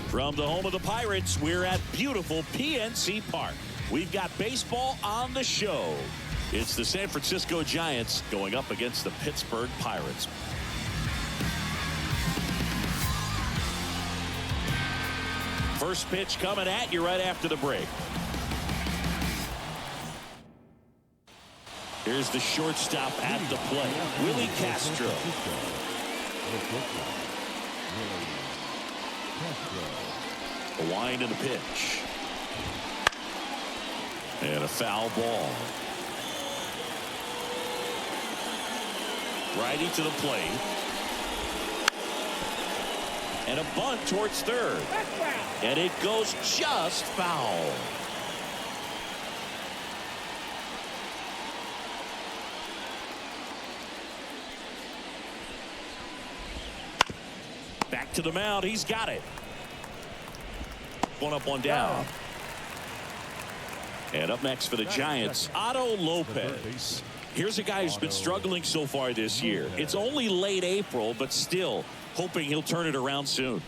From the home of the Pirates, we're at beautiful PNC Park. We've got baseball on the show. It's the San Francisco Giants going up against the Pittsburgh Pirates. First pitch coming at you right after the break. Here's the shortstop at the plate, Willie Castro. A wind in the pitch. And a foul ball. Righty to the plate. And a bunt towards third. And it goes just foul. Back to the mound. He's got it. One up, one down. And up next for the Giants, Otto Lopez. Here's a guy who's been struggling so far this year. It's only late April, but still hoping he'll turn it around soon.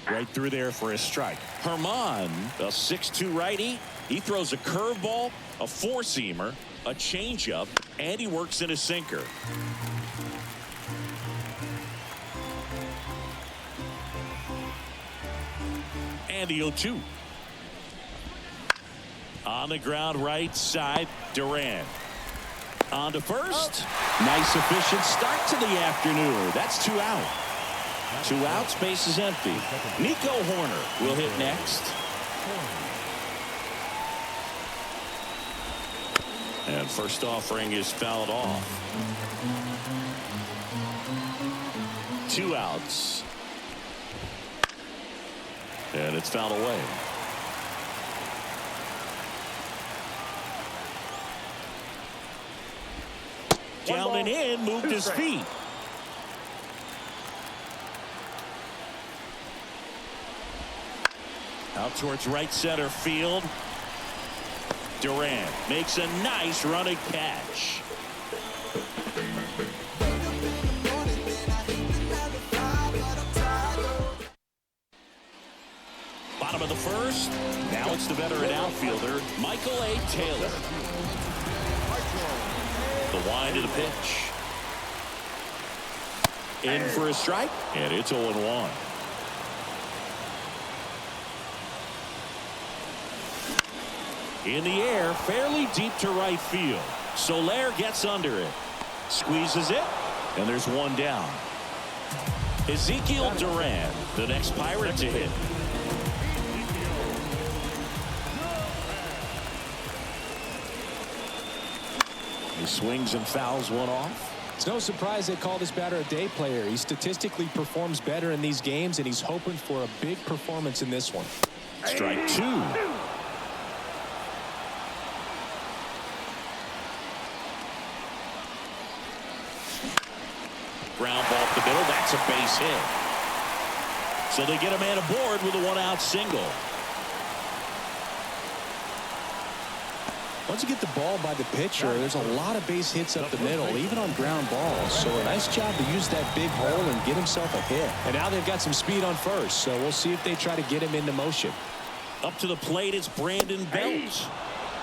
Right through there for a strike. Herman, a 6'2 righty. He throws a curveball, a four-seamer, a changeup, and he works in a sinker. And the 0-2. On the ground right side, Durant. On to first. Nice efficient start to the afternoon. That's 2 out. 2 outs, base is empty. Nico Horner will hit next. And first offering is fouled off. 2 outs. And it's fouled away. Down and in, moved his feet. Out towards right center field. Durant makes a nice running catch. Bottom of the first. Now it's the veteran outfielder, Michael A. Taylor. The wind of the pitch. In for a strike, and it's 0-1. In the air, fairly deep to right field. Soler gets under it. Squeezes it, and there's 1 down. Ezekiel Duran, the next Pirate to hit. He swings and fouls one off. It's no surprise they call this batter a day player. He statistically performs better in these games, and he's hoping for a big performance in this one. Strike 2. Ground ball up the middle. That's a base hit. So they get a man aboard with a 1-out single. Once you get the ball by the pitcher, there's a lot of base hits up the middle, even on ground balls. So a nice job to use that big hole and get himself a hit. And now they've got some speed on first, so we'll see if they try to get him into motion. Up to the plate, it's Brandon Belt.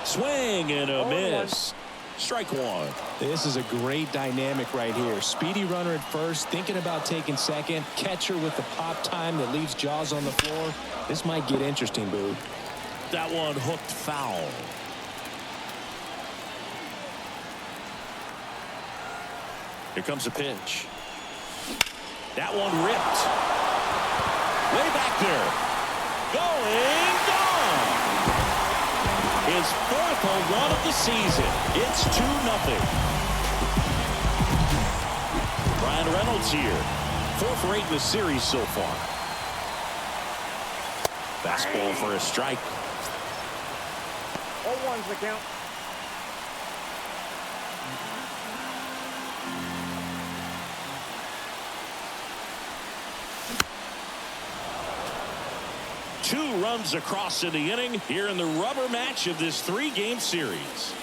Swing and a miss. Strike 1. This is a great dynamic right here. Speedy runner at first, thinking about taking second. Catcher with the pop time that leaves Jaws on the floor. This might get interesting, Boo. That one hooked foul. Here comes a pitch. That one ripped. Way back there. Going gone. His 4th home run of the season. It's 2-0. Brian Reynolds here. 4 for 8 in the series so far. Fastball for a strike. 0-1's the count. Two runs across in the inning here in the rubber match of this 3-game series.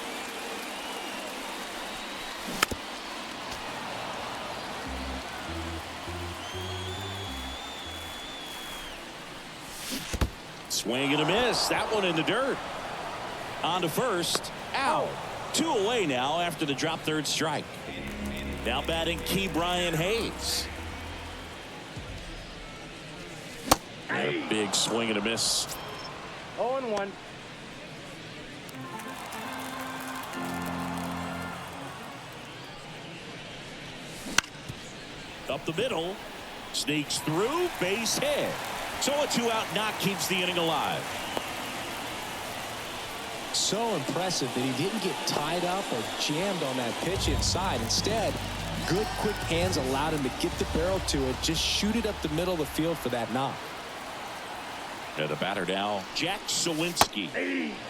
Swing and a miss. That one in the dirt. On to first. Out. 2 away now after the drop third strike. Now batting Key Brian Hayes. And a big swing and a miss. 0-1. Up the middle. Sneaks through. Base hit. So a 2-out knock keeps the inning alive. So impressive that he didn't get tied up or jammed on that pitch inside. Instead, good quick hands allowed him to get the barrel to it, just shoot it up the middle of the field for that knock. And the batter now, Jack Sawinski.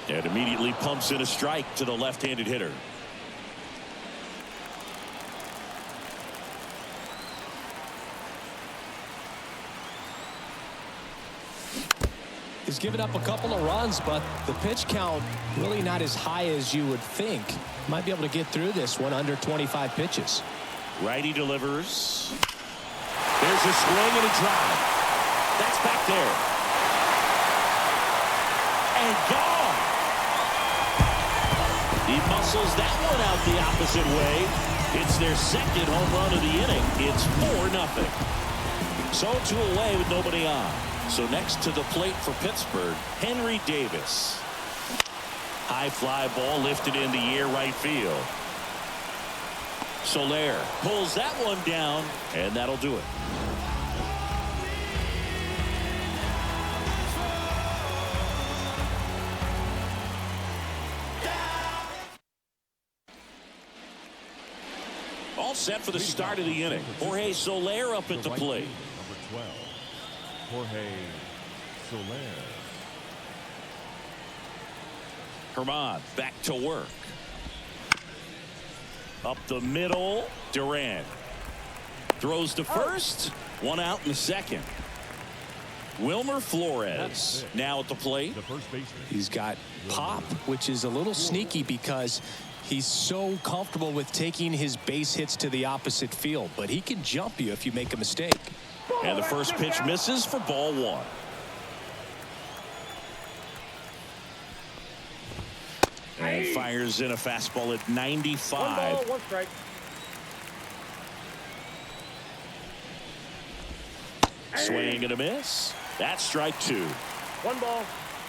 And immediately pumps in a strike to the left-handed hitter. He's given up a couple of runs, but the pitch count really not as high as you would think. Might be able to get through this one under 25 pitches. Righty delivers. There's a swing and a drive. That's back there. And gone. He muscles that one out the opposite way. It's their second home run of the inning. It's 4-0. So 2 away with nobody on. So next to the plate for Pittsburgh, Henry Davis. High fly ball lifted in the air right field. Soler pulls that one down, and that'll do it. All set for the start of the inning. Jorge Soler up at the plate. Number 12, Jorge Soler. Herman back to work. Up the middle, Durant throws to first. 1 out in the second. Wilmer Flores now at the plate. The first baseman. He's got pop, which is a little sneaky because he's so comfortable with taking his base hits to the opposite field, but he can jump you if you make a mistake. And the first pitch misses for ball 1. And fires in a fastball at 95. 1 ball, 1 strike. Swing and a miss. That's strike 2. 1 ball,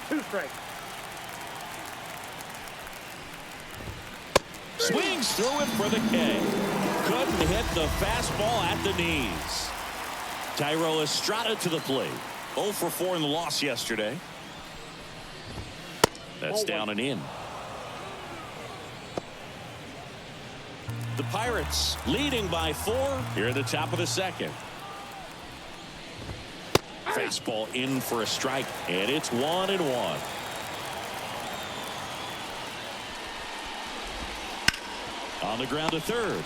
2 strikes. Swings through it for the K. Couldn't hit the fastball at the knees. Tyro Estrada to the plate. 0 for 4 in the loss yesterday. That's down and in. The Pirates leading by 4 here at the top of the second. Fastball in for a strike, and it's 1-1. On the ground to third.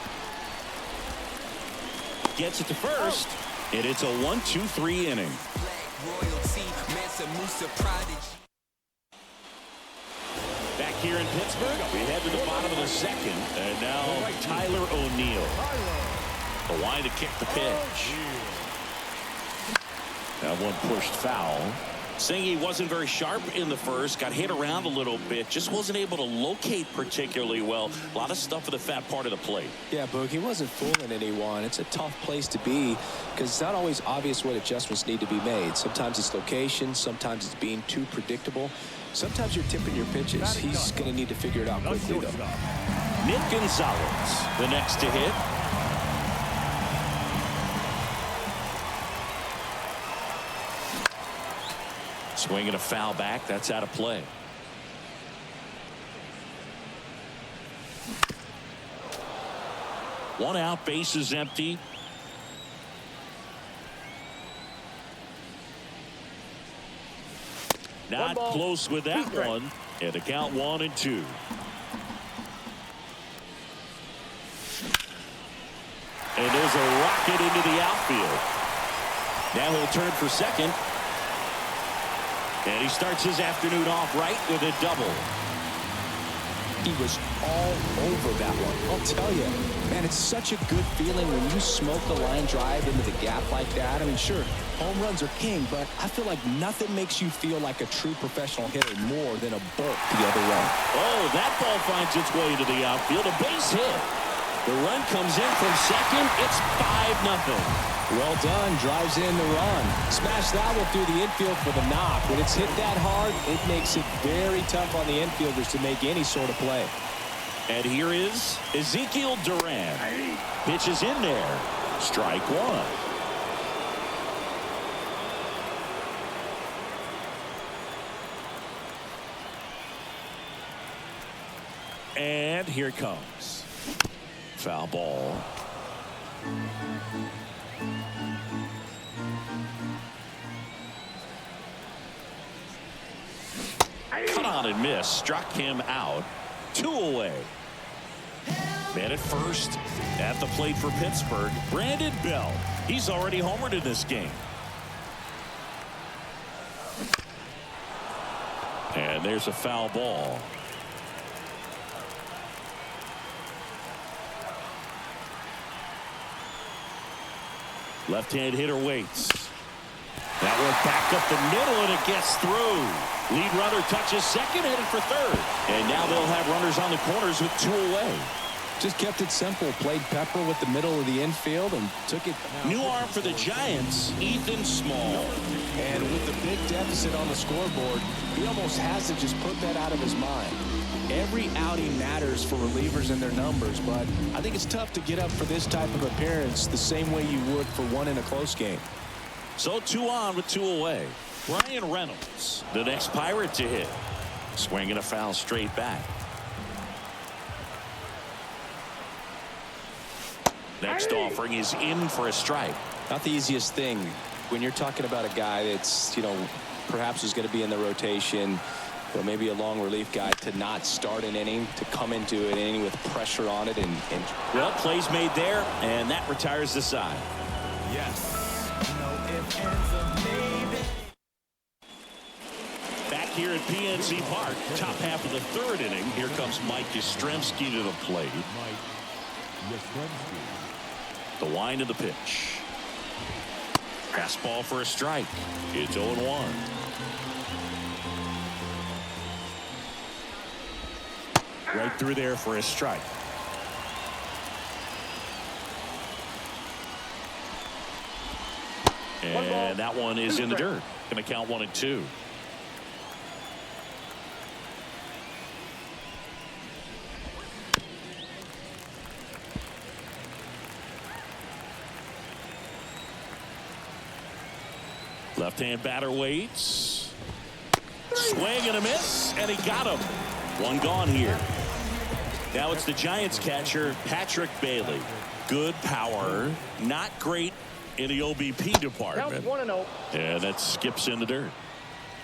Gets it to first, and it's a 1-2-3 inning. Back here in Pittsburgh, we head to the bottom of the second, and now Tyler O'Neill. The line to kick the pitch. That one pushed foul. Saying he wasn't very sharp in the first, got hit around a little bit, just wasn't able to locate particularly well. A lot of stuff for the fat part of the plate. Yeah, Boog, he wasn't fooling anyone. It's a tough place to be because it's not always obvious what adjustments need to be made. Sometimes it's location, sometimes it's being too predictable. Sometimes you're tipping your pitches. He's going to need to figure it out quickly, though. Nick Gonzalez, the next to hit. Swinging a foul back. That's out of play. One out, base is empty. Not close with that one. And the count 1-2. And there's a rocket into the outfield. Now he'll turn for second. And he starts his afternoon off right with a double. He was all over that one. I'll tell you, man, it's such a good feeling when you smoke a line drive into the gap like that. I mean, sure, home runs are king, but I feel like nothing makes you feel like a true professional hitter more than a bolt the other way. Oh, that ball finds its way to the outfield. A base hit. The run comes in from second. It's 5-0. Well done. Drives in the run. Smash that one through the infield for the knock. When it's hit that hard, it makes it very tough on the infielders to make any sort of play. And here is Ezekiel Duran. Pitches in there. Strike one. And here it comes. Foul ball. Cut on and miss. Struck him out. 2 away. Man at first. At the plate for Pittsburgh, Brandon Bell. He's already homered in this game. And there's a foul ball. Left-hand hitter waits. That one back up the middle, and it gets through. Lead runner touches second, headed for third. And now they'll have runners on the corners with 2 away. Just kept it simple. Played pepper with the middle of the infield and took it. New arm for the Giants, Ethan Small. And with the big deficit on the scoreboard, he almost has to just put that out of his mind. Every outing matters for relievers and their numbers, but I think it's tough to get up for this type of appearance the same way you would for one in a close game. So 2 on with 2 away. Brian Reynolds, the next Pirate to hit. Swinging a foul straight back. Next offering is in for a strike. Not the easiest thing when you're talking about a guy that's, perhaps is going to be in the rotation, or maybe a long relief guy, to not start an inning, to come into an inning with pressure on it. And well, plays made there, and that retires the side. Yes. Back here at PNC Park, top half of the 3rd inning. Here comes Mike Yastrzemski to the plate. The wind of the pitch. Fastball for a strike. It's 0-1. Right through there for a strike. And that one is in the dirt. Going to count 1-2. Left-hand batter waits. Swing and a miss, and he got him. 1 gone here. Now it's the Giants catcher, Patrick Bailey. Good power, not great in the OBP department. 1-0. And that skips in the dirt.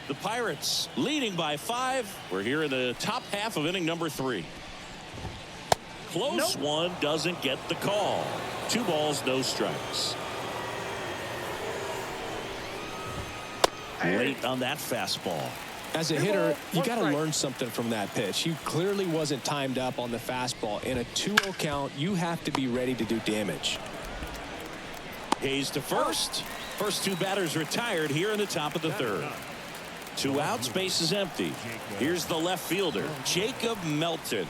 The Pirates leading by 5. We're here in the top half of inning number 3. Close one, doesn't get the call. 2 balls, no strikes. Late on that fastball. as a hitter, you got to learn something from that pitch. He clearly wasn't timed up on the fastball. In a 2-0 count, you have to be ready to do damage. Hayes to first. First 2 batters retired here in the top of the 3rd. 2 outs, base is empty. Here's the left fielder, Jacob Melton.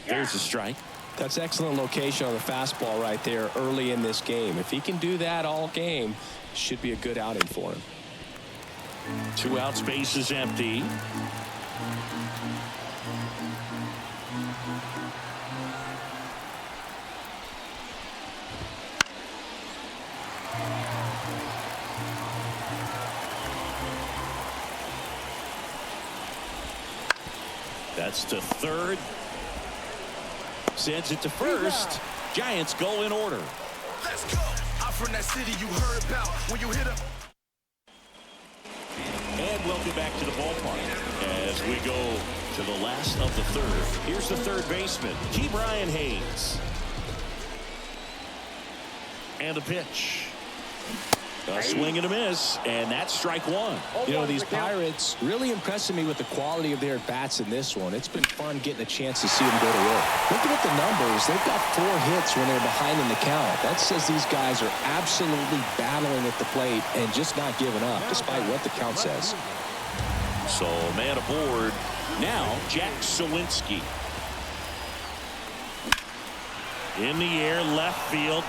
There's a strike. That's excellent location on the fastball right there early in this game. If he can do that all game, should be a good outing for him. 2 outs, base is empty. That's to third. Sends it to first. Giants go in order. Let's go. I'm from that city you heard about when you hit up. And welcome back to the ballpark as we go to the last of the 3rd. Here's the 3rd baseman, Ke'Bryan Hayes. And the pitch. A swing and a miss, and that's strike one. You know, these Pirates really impressing me with the quality of their bats in this one. It's been fun getting a chance to see them go to work. Looking at the numbers, they've got 4 hits when they're behind in the count. That says these guys are absolutely battling at the plate and just not giving up, despite what the count says. So, man aboard. Now, Jack Sawinski. In the air, left field.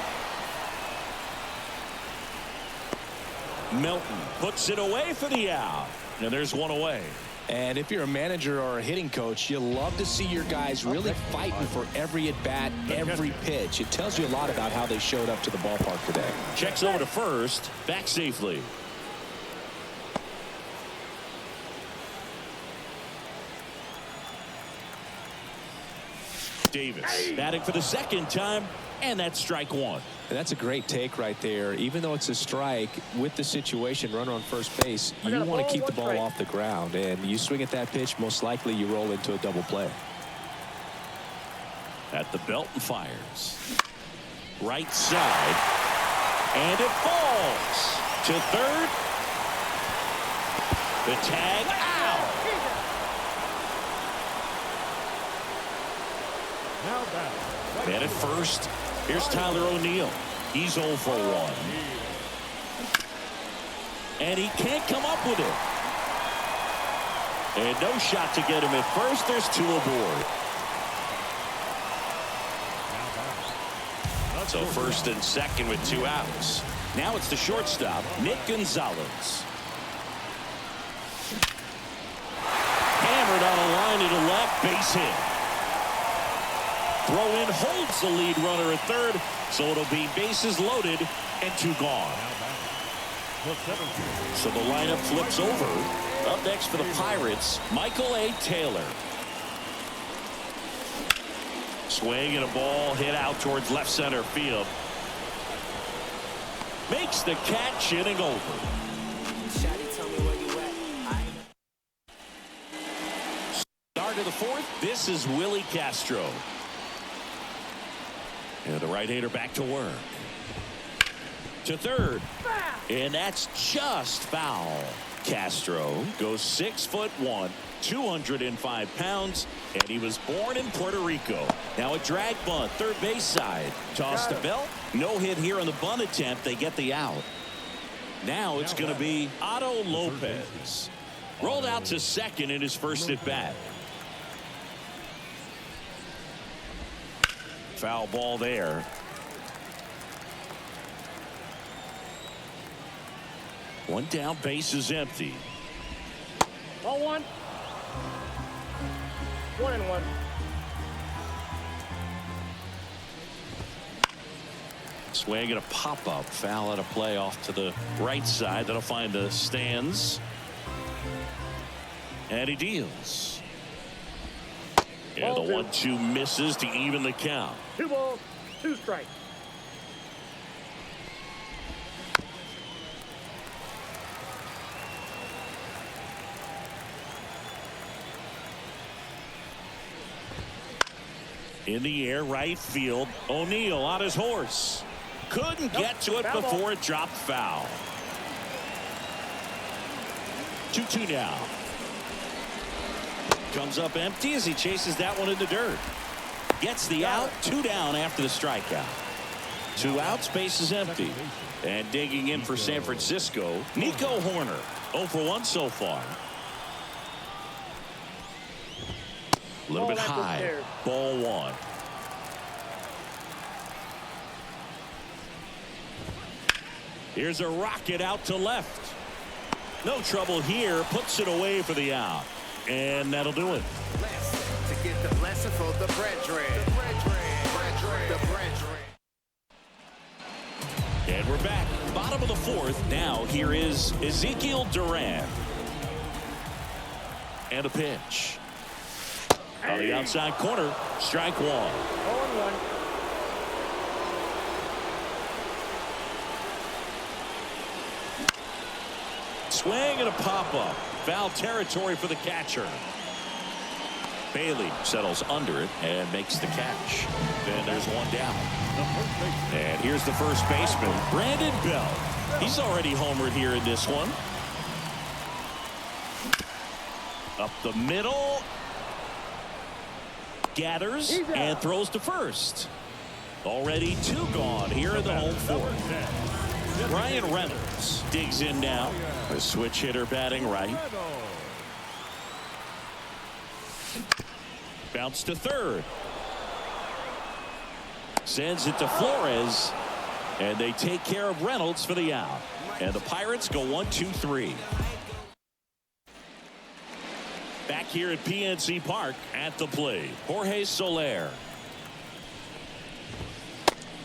Milton puts it away for the out. And there's one away. And if you're a manager or a hitting coach, you love to see your guys really fighting for every at-bat, every pitch. It tells you a lot about how they showed up to the ballpark today. Checks over to first, back safely. Davis batting for the second time, and that's strike one. And that's a great take right there. Even though it's a strike, with the situation, runner on first base, you want to keep the ball off the ground. And you swing at that pitch, most likely you roll into a double play. At the belt and fires. Right side. And it falls to third. The tag out. And at first, here's Tyler O'Neill. He's 0 for 1. And he can't come up with it. And no shot to get him at first. There's 2 aboard. So first and second with 2 outs. Now it's the shortstop, Nick Gonzalez. Hammered on a line to the left, base hit. Throw in holds the lead runner at third, so it'll be bases loaded and 2 gone. So the lineup flips over. Up next for the Pirates, Michael A. Taylor. Swing and a ball hit out towards left center field. Makes the catch, inning over. Start of the 4th. This is Willie Castro. And the right-hander back to work. To third. And that's just foul. Castro goes 6'1", 205 pounds, and he was born in Puerto Rico. Now a drag bunt, third base side. Toss to belt. No hit here on the bunt attempt. They get the out. Now it's going to be Otto Lopez. Rolled out to second in his first at bat. Foul ball there. One down, base is empty. Ball 1. 1-1. Swing and a pop-up. Foul at a play off to the right side. That'll find the stands. And he deals. And the 1-2 misses to even the count. 2 balls, 2 strikes. In the air, right field. O'Neill on his horse. Couldn't get to it before it dropped foul. 2-2 now. Comes up empty as he chases that one in the dirt. Gets the out. 2 down after the strikeout. 2 outs, base is empty. And digging in for San Francisco, Nico Horner. 0 for 1 so far. A little bit high. Ball 1. Here's a rocket out to left. No trouble here. Puts it away for the out. And that'll do it. To get the blessing for the brethren. And we're back. Bottom of the 4th. Now here is Ezekiel Duran. And a pitch. On the outside corner, strike 1. 0-1. Swing and a pop-up. Foul territory for the catcher. Bailey settles under it and makes the catch. Then there's 1 down. And here's the first baseman, Brandon Belt. He's already homered here in this one. Up the middle. Gathers and throws to first. Already 2 gone here in the home fourth. Ryan Reynolds digs in now. A switch hitter batting right. Bounce to third. Sends it to Flores. And they take care of Reynolds for the out. And the Pirates go 1-2-3. Back here at PNC Park at the plate, Jorge Soler.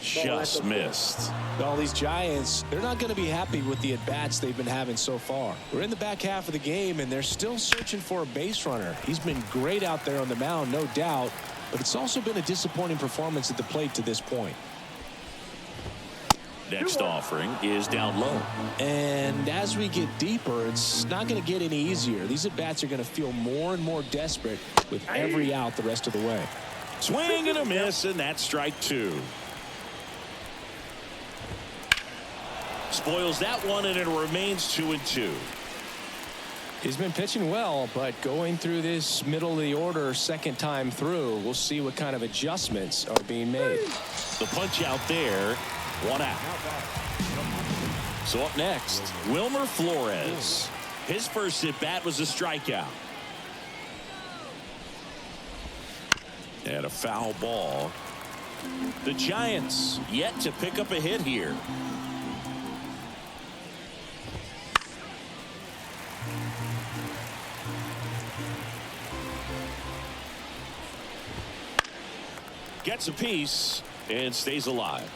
Just missed. All these Giants, they're not going to be happy with the at-bats they've been having so far. We're in the back half of the game, and they're still searching for a base runner. He's been great out there on the mound, no doubt, but it's also been a disappointing performance at the plate to this point. Next offering is down low. And as we get deeper, it's not going to get any easier. These at-bats are going to feel more and more desperate with every out the rest of the way. Swing and a miss, and that's strike 2. Spoils that one, and it remains 2-2. He's been pitching well, but going through this middle of the order second time through, we'll see what kind of adjustments are being made. The punch out there. 1 out. So up next, Wilmer Flores. His first at bat was a strikeout. And a foul ball. The Giants yet to pick up a hit here. Gets a piece and stays alive.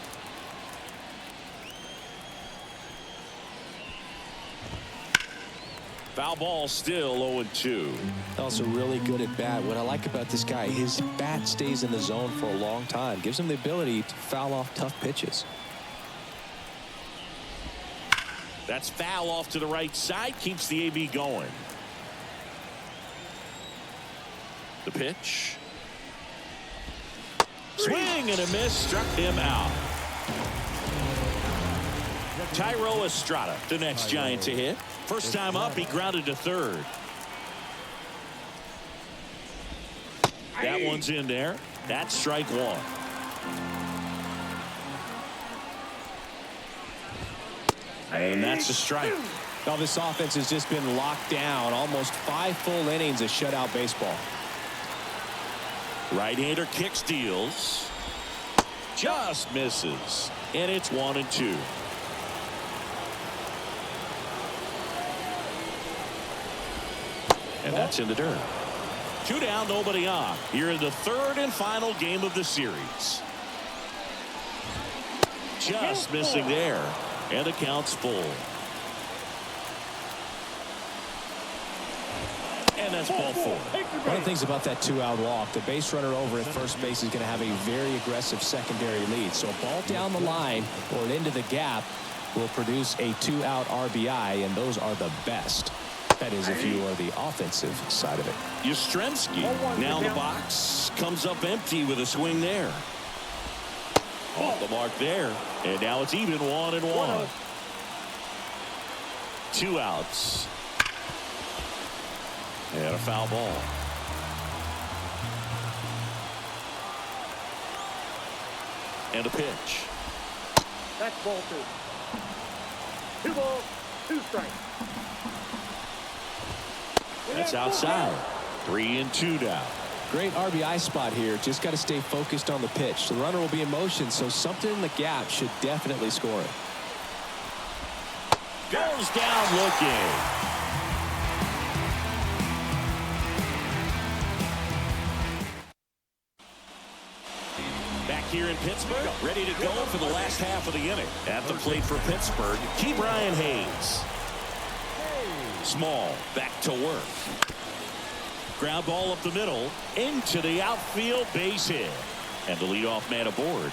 Foul ball, still 0-2. Also really good at bat. What I like about this guy, his bat stays in the zone for a long time. Gives him the ability to foul off tough pitches. That's foul off to the right side. Keeps the AB going. The pitch. Swing and a miss. Struck him out. Tyro Estrada, the next Giant to hit. First time up, he grounded to third. That one's in there. That's strike 1. And that's a strike. Now this offense has just been locked down. Almost 5 full innings of shutout baseball. Right-hander kick steals. Just misses. And it's 1-2. And that's in the dirt. 2 down, nobody on. Here in the third and final game of the series. Just missing there. And the count's full. And that's ball 4. One of the things about that 2-out walk, the base runner over at first base is going to have a very aggressive secondary lead. So a ball down the line or into the gap will produce a 2-out RBI, and those are the best. That is, if you are the offensive side of it. Yastrzemski now in the box. Comes up empty with a swing there. Off the mark there. And now it's even 1-1. 2 outs. And a foul ball. And a pitch. That's ball 2. 2 balls, 2 strikes. That's outside. 3-2 now. Great RBI spot here. Just got to stay focused on the pitch. The runner will be in motion, so something in the gap should definitely score it. Goes down looking. Back here in Pittsburgh, ready to go for the last half of the inning. At the plate for Pittsburgh, Brian Hayes. Small, back to work. Ground ball up the middle, into the outfield, base hit. And the leadoff man aboard.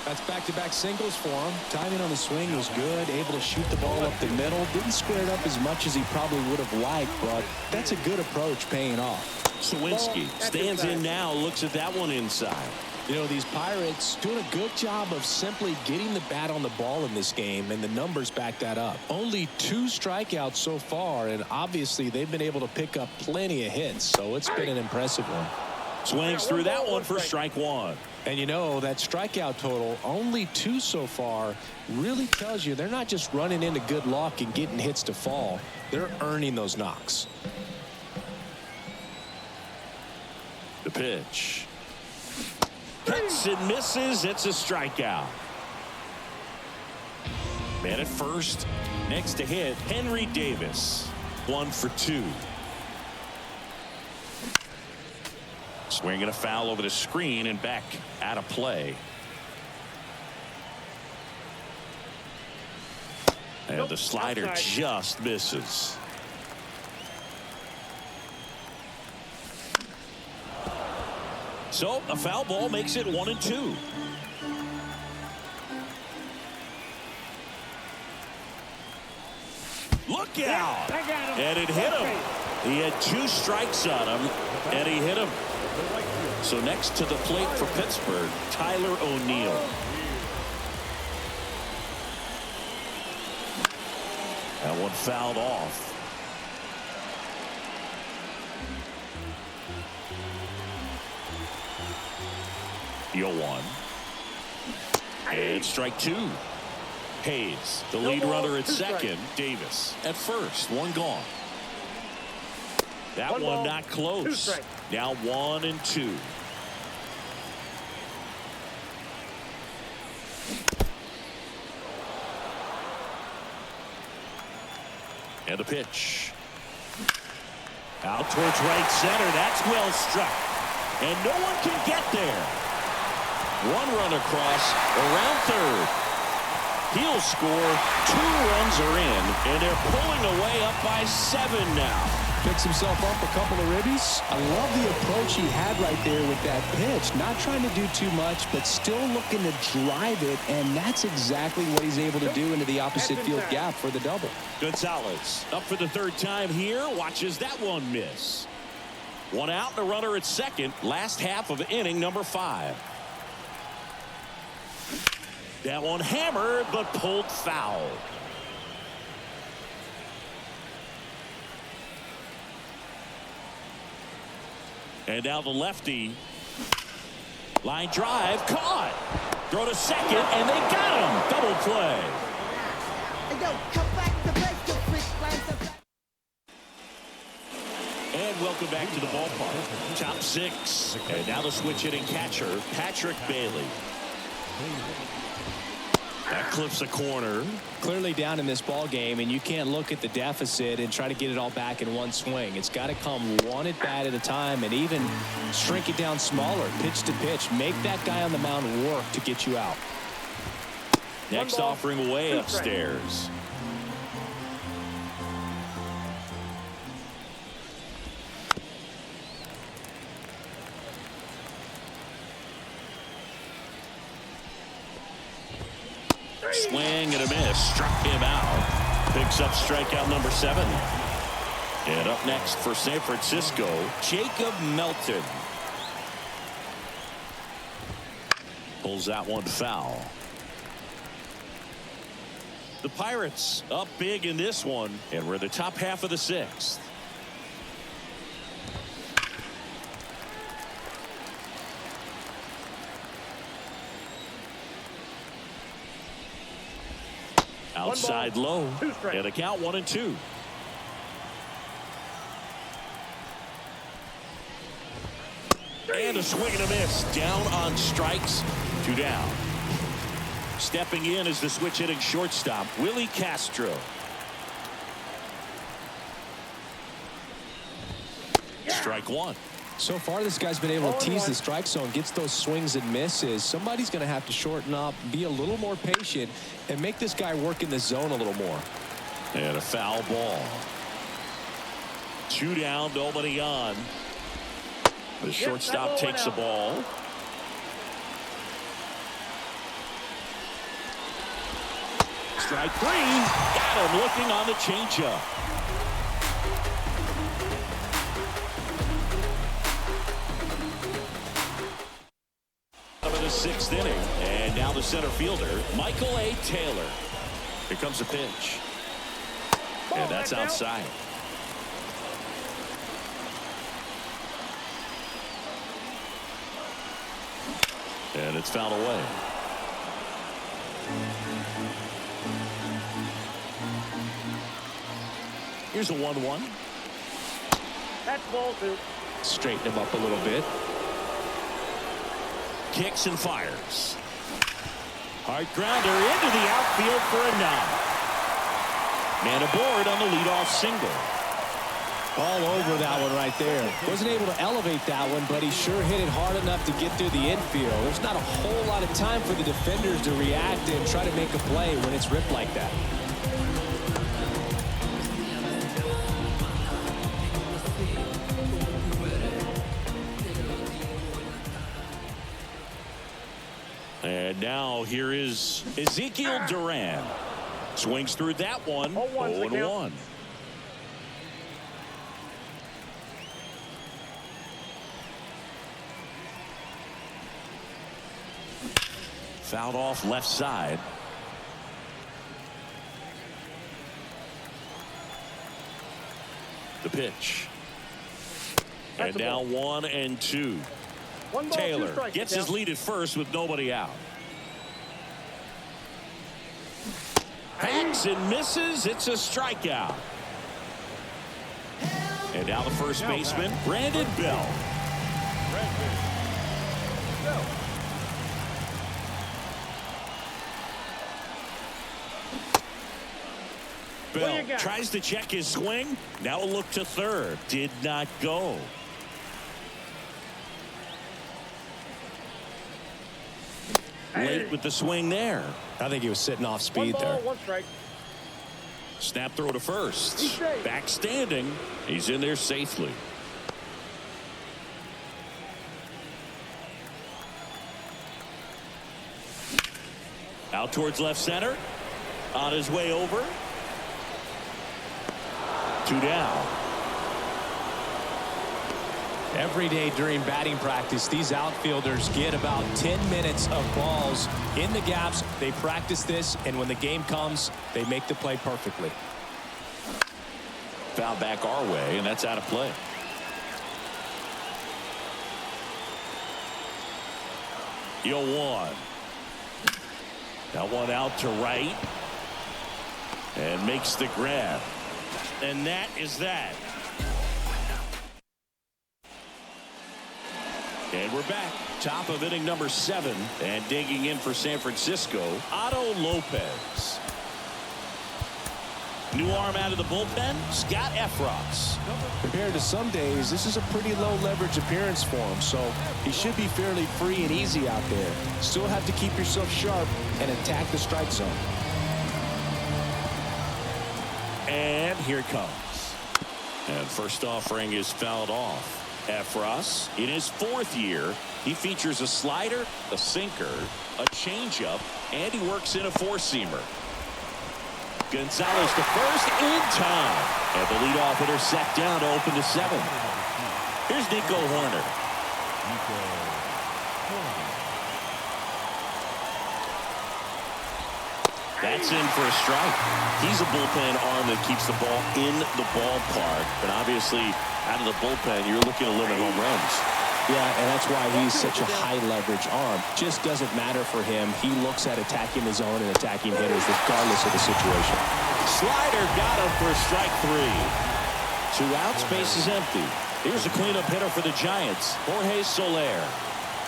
That's back-to-back singles for him. Timing on the swing was good, able to shoot the ball up the middle. Didn't square it up as much as he probably would have liked, but that's a good approach paying off. Sawinski stands in now, looks at that one inside. You know, these Pirates doing a good job of simply getting the bat on the ball in this game, and the numbers back that up. Only 2 strikeouts so far, and obviously they've been able to pick up plenty of hits, so it's been an impressive one. Swings through that one for strike 1. And you know, that strikeout total, only 2 so far, really tells you they're not just running into good luck and getting hits to fall. They're earning those knocks. The pitch. Hits and misses. It's a strikeout. Man at first. Next to hit, Henry Davis. 1 for 2. Swinging a foul over the screen and back out of play. And the slider just misses. So a foul ball makes it 1-2. Look out! And it hit him. He had 2 strikes on him, and he hit him. So next to the plate for Pittsburgh, Tyler O'Neill. That one fouled off. The 0-1. And strike 2. Hayes, the lead runner at second. Davis at first. 1 gone. That one not close. Now 1-2. And the pitch. Out towards right center. That's well struck. And no one can get there. 1 run across around third. He'll score. 2 runs are in, and they're pulling away up by 7 now. Picks himself up a couple of ribbies. I love the approach he had right there with that pitch. Not trying to do too much, but still looking to drive it, and that's exactly what he's able to do into the opposite field gap for the double. Gonzalez up for the 3rd time here. Watches that one miss. 1 out and a runner at second. Last half of inning number 5. That one hammered, but pulled foul. And now the lefty. Line drive, caught. Throw to second, and they got him. Double play. And welcome back to the ballpark. Top 6. And now the switch hitting catcher, Patrick Bailey. That clips a corner. Clearly down in this ball game, and you can't look at the deficit and try to get it all back in one swing. It's got to come 1 at bat at a time, and even shrink it down smaller, pitch to pitch. Make that guy on the mound work to get you out. Next offering way upstairs. Swing and a miss. Struck him out. Picks up strikeout number 7. And up next for San Francisco, Jacob Melton. Pulls that one foul. The Pirates up big in this one, and we're in the top half of the 6th. Outside low, and a count 1-2. And a swing and a miss. Down on strikes. 2 down. Stepping in is the switch hitting shortstop, Willie Castro. Strike 1. So far, this guy's been able to tease the strike zone, gets those swings and misses. Somebody's going to have to shorten up, be a little more patient, and make this guy work in the zone a little more. And a foul ball. 2 down, nobody on. The shortstop takes the ball. Strike 3. Got him looking on the changeup. 6th inning. And now the center fielder, Michael A. Taylor. Here comes the pitch. And that's outside. And it's fouled away. Here's a 1-1. That's ball 2. Straighten him up a little bit. Kicks and fires. Hard grounder into the outfield for a knock. Man aboard on the leadoff single. All over that one right there. Wasn't able to elevate that one, but he sure hit it hard enough to get through the infield. There's not a whole lot of time for the defenders to react and try to make a play when it's ripped like that. And now here is Ezekiel Duran. Swings through that one. 0-1. Fouled off left side. The pitch. And now 1-2. Taylor gets his lead at first with nobody out. Hacks and misses. It's a strikeout. And now the first baseman, Brandon Bell. Bell tries to check his swing. Now a look to third. Did not go. Late with the swing there. I think he was sitting off speed there. 1 strike. Snap throw to first. Back standing. He's in there safely. Out towards left center. On his way over. 2 down. Every day during batting practice, these outfielders get about 10 minutes of balls in the gaps. They practice this, and when the game comes, they make the play perfectly. Foul back our way, and that's out of play. Yo, 1. That one out to right. And makes the grab. And that is that. And we're back. Top of inning number 7. And digging in for San Francisco, Otto Lopez. New arm out of the bullpen, Scott Efros. Compared to some days, this is a pretty low leverage appearance for him, so he should be fairly free and easy out there. Still have to keep yourself sharp and attack the strike zone. And here it comes. And first offering is fouled off. Efros, in his 4th year, he features a slider, a sinker, a changeup, and he works in a 4-seamer. Gonzalez to first in time. And the leadoff hitter set down to open the 7th. Here's Nico Horner. That's in for a strike. He's a bullpen arm that keeps the ball in the ballpark. But obviously, out of the bullpen, you're looking to limit home runs. Yeah, and that's why he's such a high leverage arm. Just doesn't matter for him. He looks at attacking the zone and attacking hitters regardless of the situation. Slider got him for strike 3. 2 outs, base is empty. Here's a cleanup hitter for the Giants, Jorge Soler.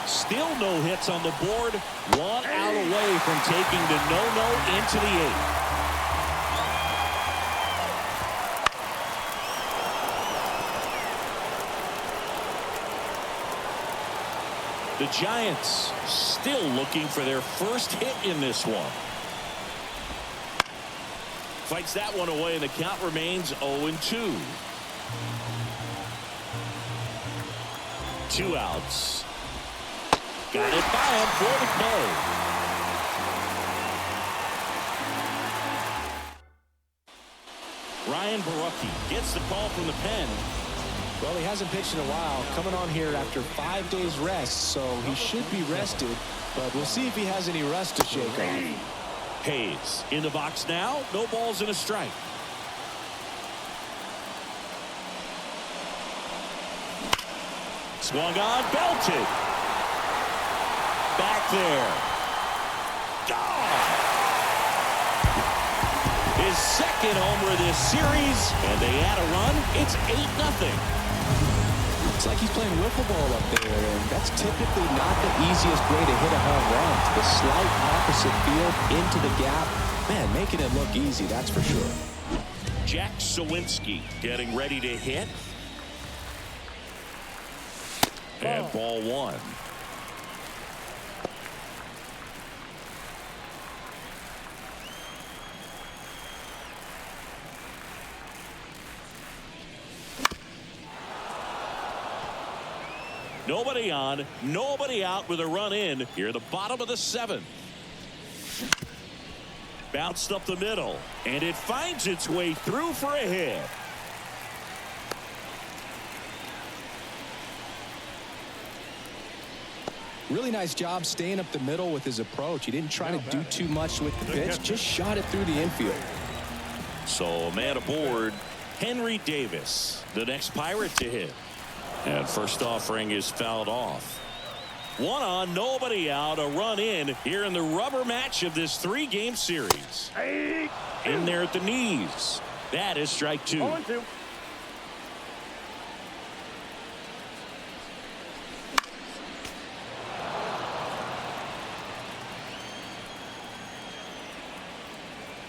Still no hits on the board. 1 out away from taking the no-no into the 8th. The Giants still looking for their first hit in this one. Fights that one away, and the count remains 0-2. 2 outs. Got it by him for the play. Ryan Barucki gets the call from the pen. Well, he hasn't pitched in a while, coming on here after 5 days rest, so he should be rested but we'll see if he has any rust to shake off. Hayes in the box now. No balls and a strike. Swung on, belted. Back there. Gone. His second homer this series, and they add a run. It's 8-0. It's like he's playing wiffle ball up there, and that's typically not the easiest way to hit a home run. The slight opposite field into the gap. Man, making it look easy, that's for sure. Jack Sawinski getting ready to hit. And ball one. Nobody on, nobody out with a run in here at the bottom of the 7th. Bounced up the middle, and it finds its way through for a hit. Really nice job staying up the middle with his approach. He didn't try to do too much with the pitch, just shot it through the infield. So a man aboard, Henry Davis, the next Pirate to hit. And first offering is fouled off. One on, nobody out, a run in here in the rubber match of this 3-game series. In there at the knees. That is strike 2. 0-2.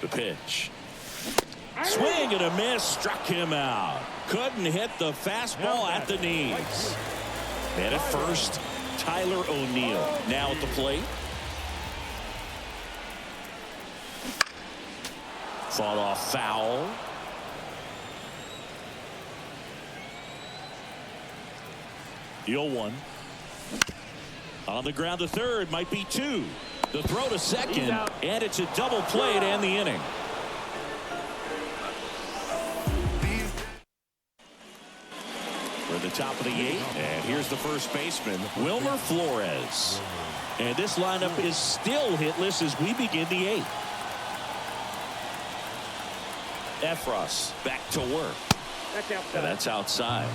The pitch. Swing and a miss, struck him out. Couldn't hit the fastball at the knees. And at first, Tyler O'Neill now at the plate. Fought off foul. The 0-1. On the ground to third, might be 2. The throw to second, and it's a double play to end the inning. We're at the top of the 8th, and here's the first baseman, Wilmer Flores. And this lineup is still hitless as we begin the 8th. Efros back to work. That's outside. And that's outside.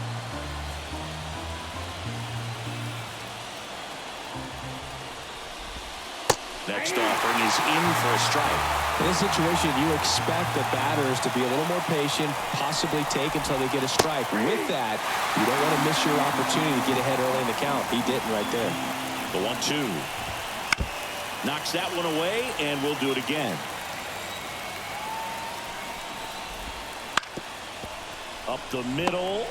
Next offering is in for a strike. In this situation, you expect the batters to be a little more patient, possibly take until they get a strike. With that, you don't want to miss your opportunity to get ahead early in the count. He didn't right there. The 1-2. Knocks that one away, and we'll do it again. Up the middle.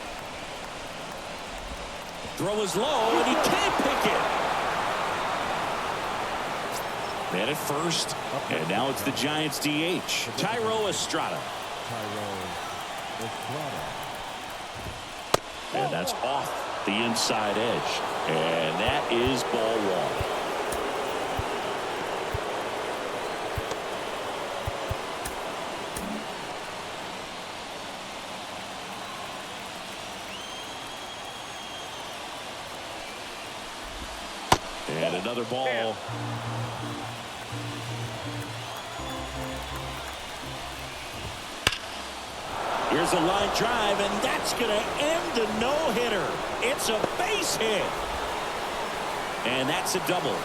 Throw is low, and he can't pick it. Man at first, and now it's the Giants DH, Tyro Estrada. And that's off the inside edge, and that is ball 1. And another ball. Here's a line drive, and that's going to end the no-hitter. It's a base hit. And that's a double.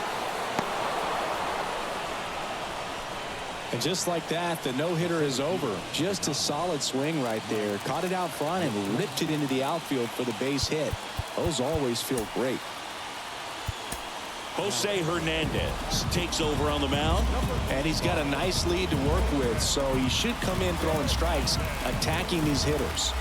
And just like that, the no-hitter is over. Just a solid swing right there. Caught it out front and ripped it into the outfield for the base hit. Those always feel great. Jose Hernandez takes over on the mound. And he's got a nice lead to work with, so he should come in throwing strikes, attacking these hitters.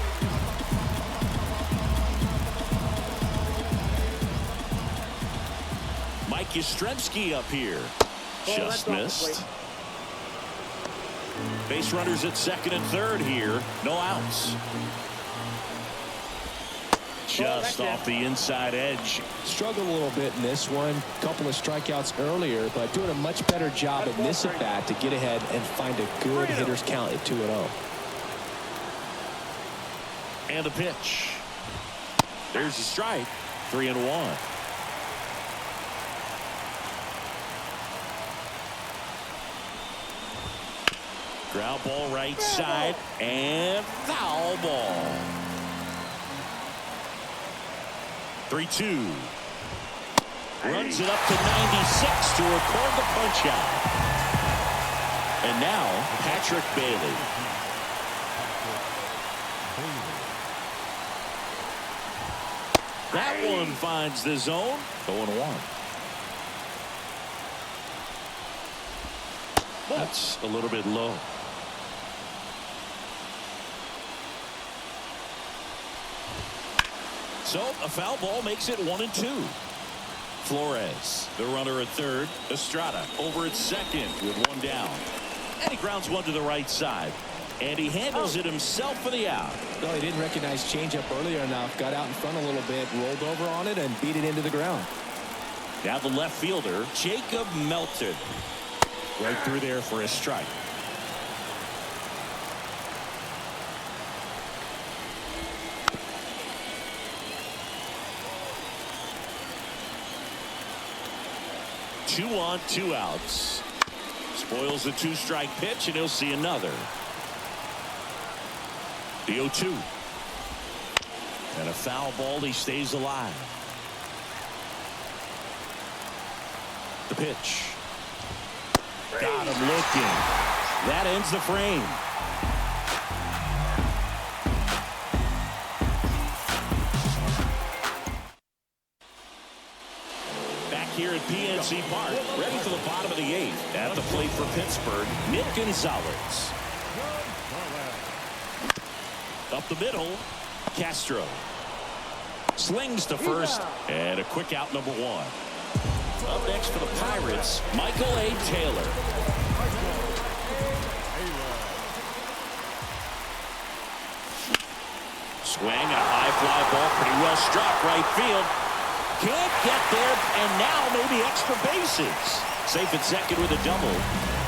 Mike Yastrzemski up here. Just missed. Base runners at second and third here. No outs. Just off the inside edge. Struggled a little bit in this one. Couple of strikeouts earlier, but doing a much better job in this at bat to get ahead and find a good hitter's count at 2-0. And the pitch. There's a strike. 3-1. Ground ball right side and foul ball. 3-2. Runs it up to 96 to record the punch out. And now Patrick Bailey. That one finds the zone. 0-1. That's a little bit low. So a foul ball makes it 1-2. Flores, the runner at third. Estrada over at second with one down. And he grounds one to the right side. And he handles it himself for the out. Well, he didn't recognize changeup earlier enough. Got out in front a little bit, rolled over on it, and beat it into the ground. Now the left fielder, Jacob Melton. Right through there for a strike. Two on, 2 outs. Spoils the 2-strike pitch, and he'll see another. The 0-2. And a foul ball. He stays alive. The pitch. Got him looking. That ends the frame. Back here at PNC Park, ready for the bottom of the 8th. At the plate for Pittsburgh, Nick Gonzalez. Up the middle, Castro. Slings to first, and a quick out, number 1. Up next for the Pirates, Michael A. Taylor. Swing and a high fly ball, pretty well struck right field. Can't get there, and now maybe extra bases. Safe at second with a double.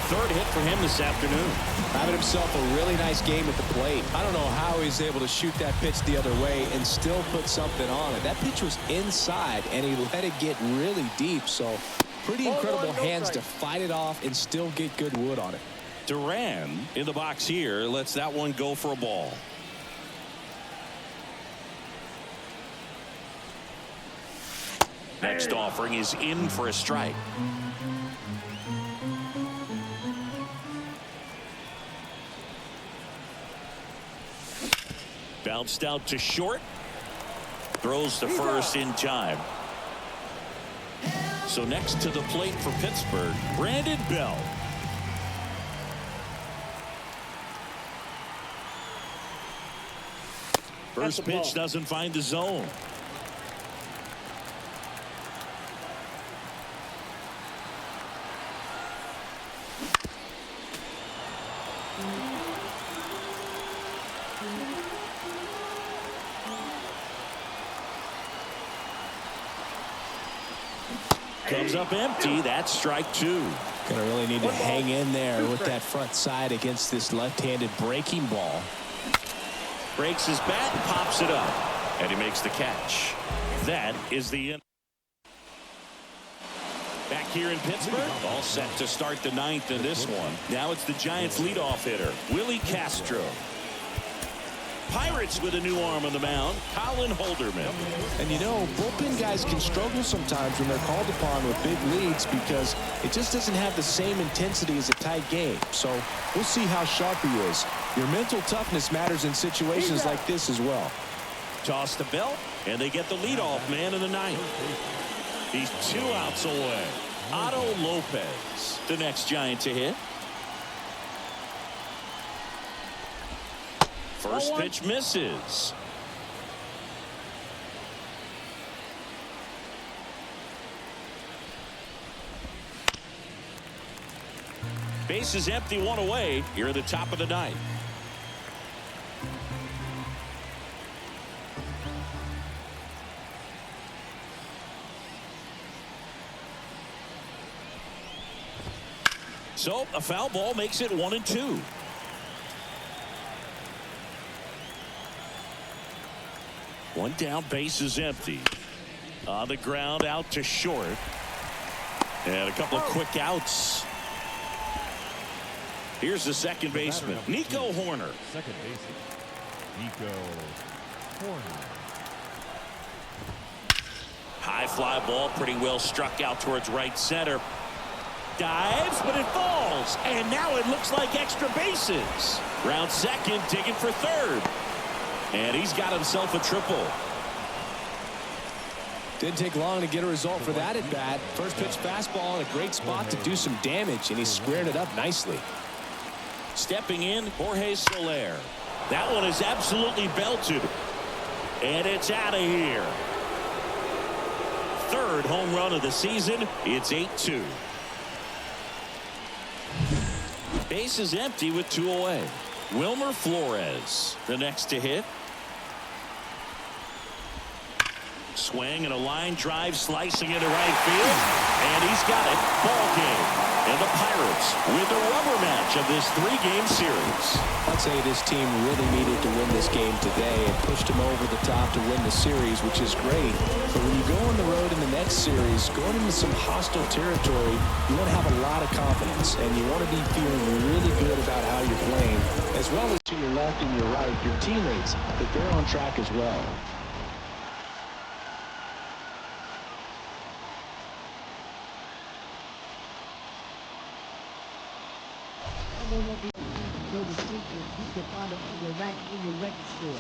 3rd hit for him this afternoon. Having himself a really nice game at the plate. I don't know how he's able to shoot that pitch the other way and still put something on it. That pitch was inside, and he let it get really deep. So pretty incredible hands to fight it off and still get good wood on it. Duran in the box here lets that one go for a ball. Next offering is in for a strike. Bounced out to short. Throws to first in time. So next to the plate for Pittsburgh, Brandon Bell. First pitch doesn't find the zone. Comes up empty. That's strike 2. Gonna really need to hang in there with that front side against this left-handed breaking ball. Breaks his bat and pops it up. And he makes the catch. That is the end. Back here in Pittsburgh, all set to start the 9th in this one. Now it's the Giants leadoff hitter, Willie Castro. Pirates with a new arm on the mound, Colin Holderman. And you know, bullpen guys can struggle sometimes when they're called upon with big leads because it just doesn't have the same intensity as a tight game. So we'll see how sharp he is. Your mental toughness matters in situations like this as well. Toss to Bell, and they get the leadoff man in the 9th. He's 2 outs away. Otto Lopez, the next Giant to hit. First pitch misses. Base is empty, 1 away here at the top of the 9th. So a foul ball makes it 1-2. One down, base is empty. On the ground, out to short. And a couple of quick outs. Here's the second baseman, Nico Horner. Second baseman, Nico Horner. High fly ball, pretty well struck out towards right center. Dives, but it falls. And now it looks like extra bases. Round second, digging for third. And he's got himself a triple. Didn't take long to get a result for that at bat. First pitch fastball in a great spot to do some damage, and he squared it up nicely. Stepping in, Jorge Soler. That one is absolutely belted. And it's out of here. Third home run of the season. It's 8-2. Base is empty with 2 away. Wilmer Flores, the next to hit. Swing and a line drive slicing into right field. And he's got it. Ball game. And the Pirates with the rubber match of this 3-game series. I'd say this team really needed to win this game today and pushed them over the top to win the series, which is great. But when you go on the road in the next series, going into some hostile territory, you want to have a lot of confidence, and you want to be feeling really good about how you're playing, as well as to your left and your right, your teammates, that they're on track as well. Go to sleep, you can find it on your rank in your record store.